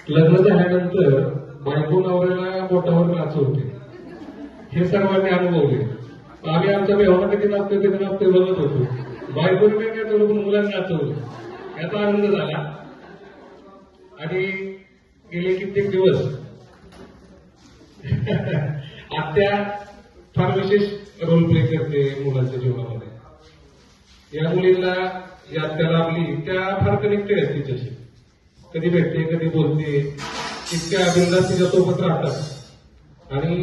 लग्न झाल्यानंतर बायको नवऱ्याला बोटावर नाचवते, हे सर्वांनी अनुभवले. आम्ही आमच्या बेहवाना किती नाचतोय किती नाचतोय बघत होतो. बायकोने काय नाचवलं पण मुलांना नाचवलं, याचा आनंद झाला. आणि गेले कित्येक दिवस आत्या फार विशेष रोल प्ले करते मुलांच्या जीवनामध्ये. या मुलीला या आत्याला आपली त्या फार कनेक्टेड आहेत तिच्याशी. कधी भेटते, कधी बोलते, इतक्या बिंदास तिच्या सोबत राहतात आणि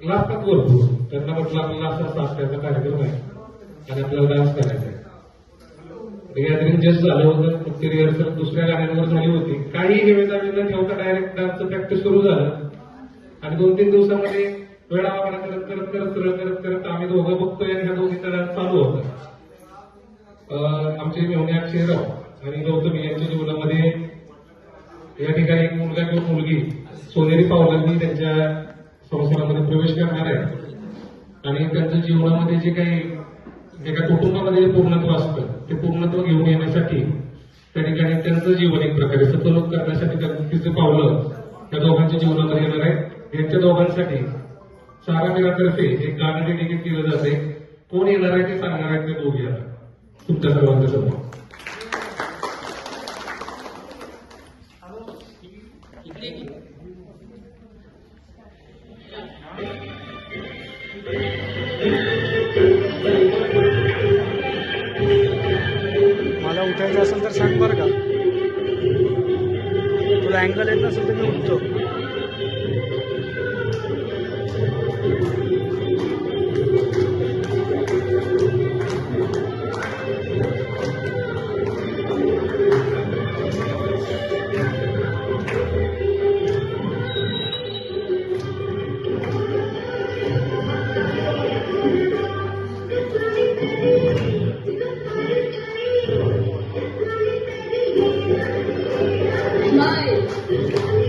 लाजतात भरपूर. त्यांना म्हटलं आपल्याला असा आत्याचा कार्यक्रम आहे आणि आपल्याला डान्स करायचा आहे. गॅदरिंग जस्ट झालं होतं, फक्त रिहर्सल दुसऱ्या गाण्यांवर झाली होती. काही निवेदन न ठेवता डायरेक्ट डान्सचं प्रॅक्टिस सुरू झालं आणि 2-3 दिवसामध्ये वेळा वाकडा करत करत करत सरळ करत करत आम्ही दोघं बघतोय आणि ह्या दोघीचा डान्स चालू होता. आमचे मेहुणे अक्षयराव आणि गौतमी यांच्या जीवनामध्ये या ठिकाणी एक मुलगा किंवा मुलगी सोनेरी पावलांनी त्यांच्या संसारामध्ये प्रवेश करणार आहे आणि त्यांच्या जीवनामध्ये जे काही एका कुटुंबामध्ये जे पूर्णत्व असतं ते पूर्णत्व घेऊन येण्यासाठी त्या ठिकाणी त्यांचं जीवन एक प्रकारे सतलोक करण्यासाठी तिचे पावलं त्या दोघांच्या जीवनामध्ये येणार आहे. यांच्या दोघांसाठी सारा मेरातर्फे एक गाणं डेडिकेट केलं जाते. कोण येणार आहे ते सांगणार आहेत ते दोघे आता तुमच्या सर्वांच्या समोर. मला उठायचं असेल तर सांग बरं का, तुला अँगल येत नसेल तर मी उठतो. Smile.